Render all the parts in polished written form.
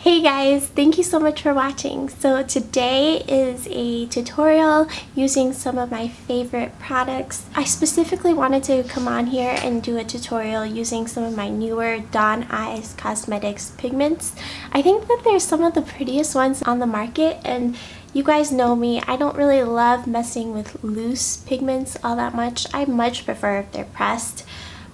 Hey guys, thank you so much for watching. So today is a tutorial using some of my favorite products. I specifically wanted to come on here and do a tutorial using some of my newer Dawn Eyes Cosmetics pigments. I think that they're some of the prettiest ones on the market, and you guys know me, I don't really love messing with loose pigments all that much. I much prefer if they're pressed,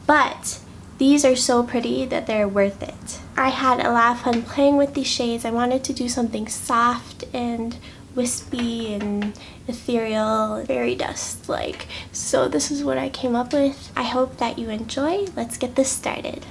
but these are so pretty that they're worth it. I had a lot of fun playing with these shades. I wanted to do something soft and wispy and ethereal, fairy dust like. So this is what I came up with. I hope that you enjoy. Let's get this started.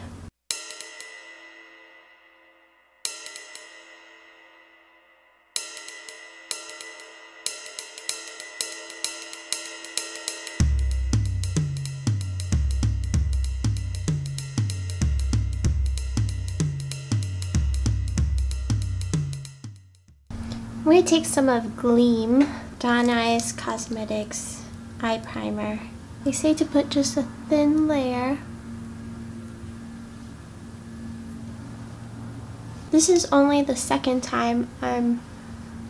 I'm going to take some of Gleam Dawn Eyes Cosmetics eye primer. They say to put just a thin layer. This is only the second time I'm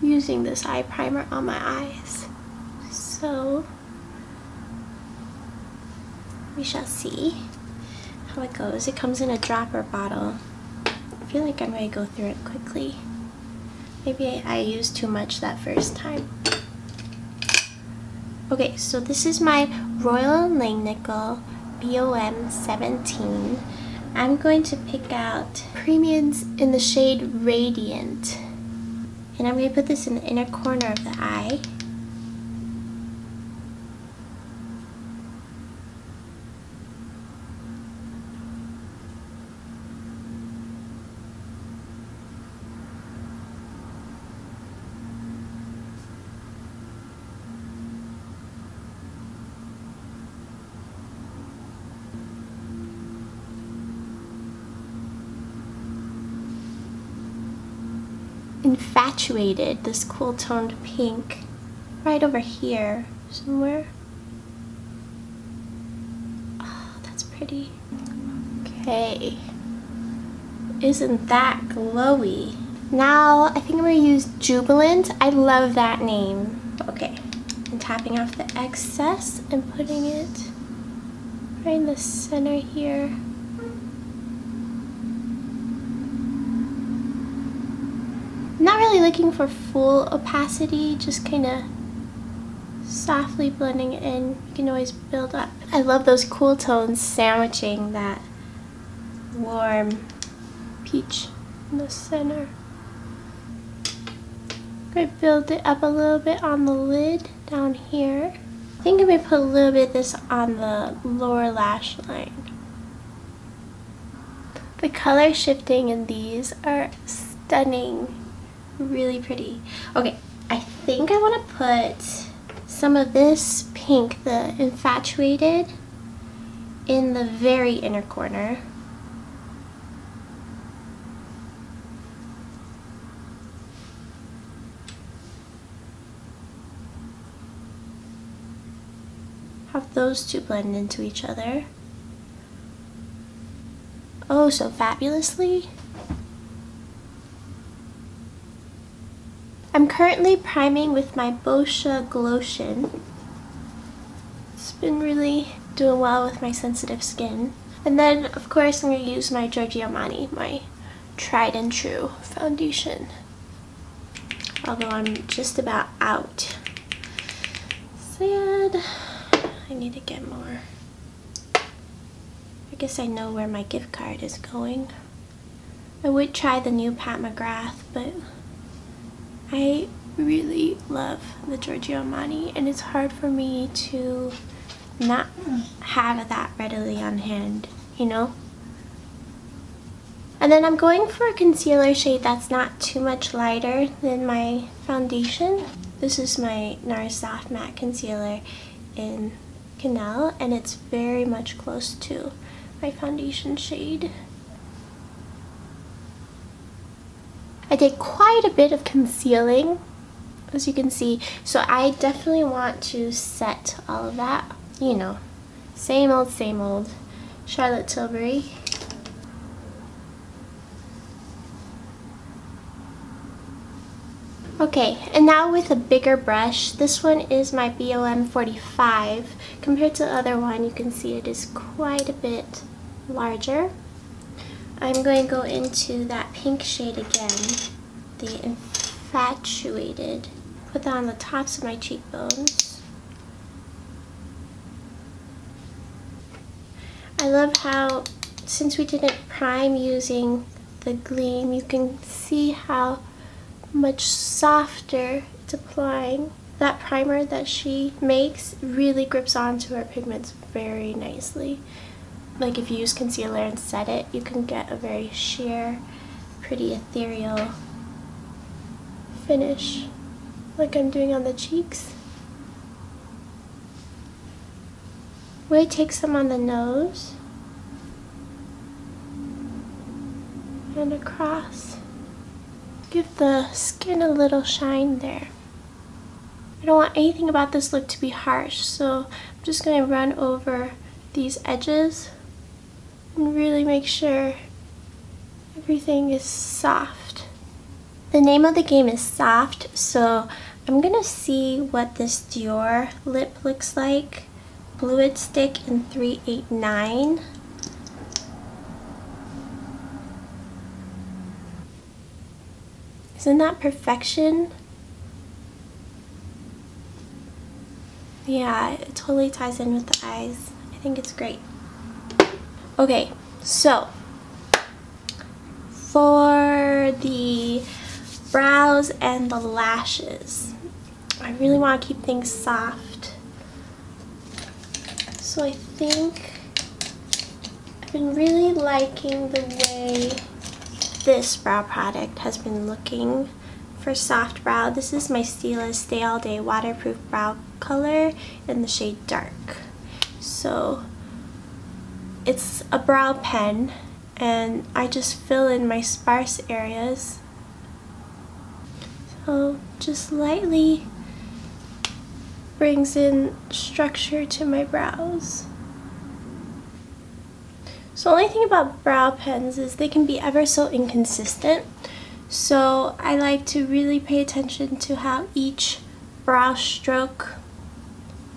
using this eye primer on my eyes, so we shall see how it goes. It comes in a dropper bottle. I feel like I'm going to go through it quickly. Maybe I used too much that first time. Okay, so this is my Royal Langnickel BOM 17. I'm going to pick out Premiums in the shade Radiant. And I'm going to put this in the inner corner of the eye. Infatuated, this cool toned pink, right over here somewhere. Oh, that's pretty. Okay, isn't that glowy? Now I think I'm going to use Jubilant. I love that name. Okay, I'm tapping off the excess and putting it right in the center here. Not really looking for full opacity, just kind of softly blending it in. You can always build up. I love those cool tones sandwiching that warm peach in the center. I'm going to build it up a little bit on the lid down here. I think I'm going to put a little bit of this on the lower lash line. The color shifting in these are stunning. Really pretty. Okay, I think I want to put some of this pink, the Infatuated, in the very inner corner. Have those two blend into each other. Oh, so fabulously. I'm currently priming with my Boscia Glotion. It's been really doing well with my sensitive skin. And then, of course, I'm going to use my Giorgio Armani, my tried and true foundation. Although I'm just about out. Sad. I need to get more. I guess I know where my gift card is going. I would try the new Pat McGrath, but I really love the Giorgio Armani, and it's hard for me to not have that readily on hand, you know? And then I'm going for a concealer shade that's not too much lighter than my foundation. This is my NARS Soft Matte Concealer in Canal, and it's very much close to my foundation shade. I did quite a bit of concealing, as you can see, so I definitely want to set all of that, you know, same old Charlotte Tilbury. Okay, and now with a bigger brush, this one is my BOM 45. Compared to the other one, you can see it is quite a bit larger. I'm going to go into that pink shade again, the Infatuated. Put that on the tops of my cheekbones. I love how, since we didn't prime using the Gleam, you can see how much softer it's applying. That primer that she makes really grips onto her pigments very nicely. Like if you use concealer and set it, you can get a very sheer, pretty ethereal finish, like I'm doing on the cheeks. I'm going to take some on the nose and across. Give the skin a little shine there. I don't want anything about this look to be harsh, so I'm just going to run over these edges and really make sure everything is soft. The name of the game is Soft, so I'm going to see what this Dior lip looks like. Fluid Stick in 389. Isn't that perfection? Yeah, it totally ties in with the eyes. I think it's great. Okay, so for the brows and the lashes, I really want to keep things soft. So I think I've been really liking the way this brow product has been looking for soft brow. This is my Stila Stay All Day Waterproof Brow Color in the shade Dark. So it's a brow pen and I just fill in my sparse areas. So just lightly brings in structure to my brows. So the only thing about brow pens is they can be ever so inconsistent. So I like to really pay attention to how each brow stroke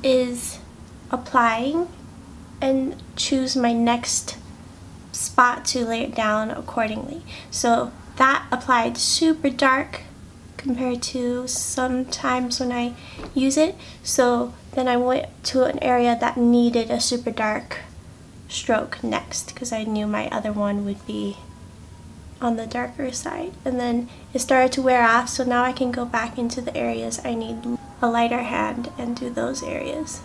is applying and choose my next spot to lay it down accordingly. So that applied super dark compared to sometimes when I use it. So then I went to an area that needed a super dark stroke next because I knew my other one would be on the darker side. And then it started to wear off, so now I can go back into the areas I need a lighter hand and do those areas.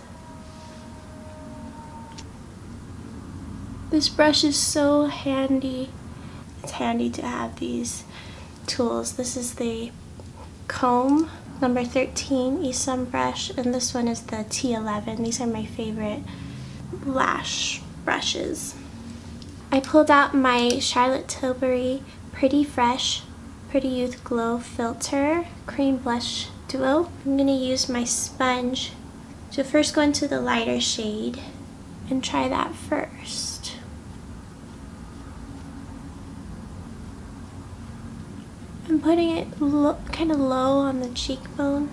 This brush is so handy. It's handy to have these tools. This is the comb number 13 Esom brush, and this one is the T11. These are my favorite lash brushes. I pulled out my Charlotte Tilbury Pretty Fresh Pretty Youth Glow Filter Cream Blush Duo. I'm going to use my sponge to first go into the lighter shade and try that first. I'm putting it kind of low on the cheekbone.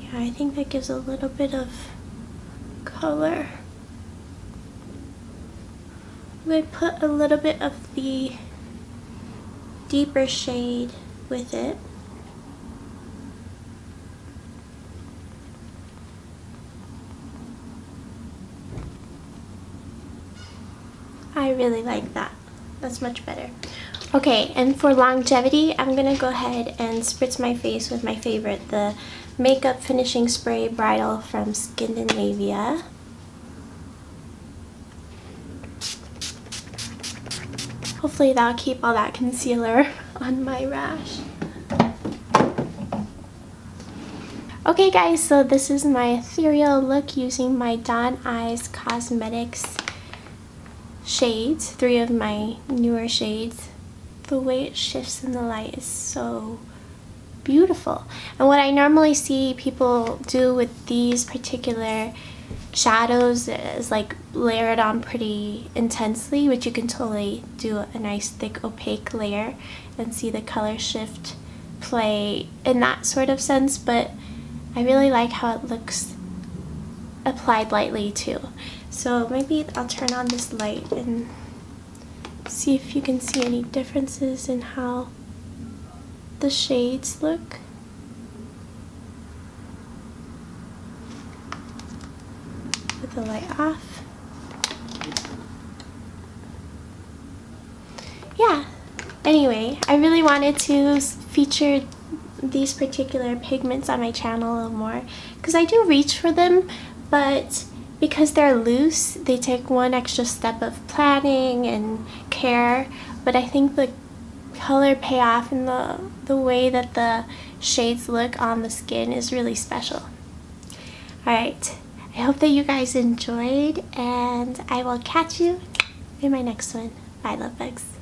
Yeah, I think that gives a little bit of color. I'm going to put a little bit of the deeper shade with it. I really like that. That's much better. Okay, and for longevity, I'm going to go ahead and spritz my face with my favorite, the Makeup Finishing Spray Bridal from Scandinavia. Hopefully that'll keep all that concealer on my rash. Okay guys, so this is my ethereal look using my Dawn Eyes Cosmetics shades, 3 of my newer shades. The way it shifts in the light is so beautiful. And what I normally see people do with these particular shadows is like layer it on pretty intensely, which you can totally do a nice thick opaque layer and see the color shift play in that sort of sense, but I really like how it looks applied lightly too. So maybe I'll turn on this light and see if you can see any differences in how the shades look. With the light off. Yeah, anyway, I really wanted to feature these particular pigments on my channel a little more because I do reach for them, but because they're loose, they take one extra step of planning and care, but I think the color payoff and the way that the shades look on the skin is really special. Alright, I hope that you guys enjoyed, and I will catch you in my next one. Bye, love bugs.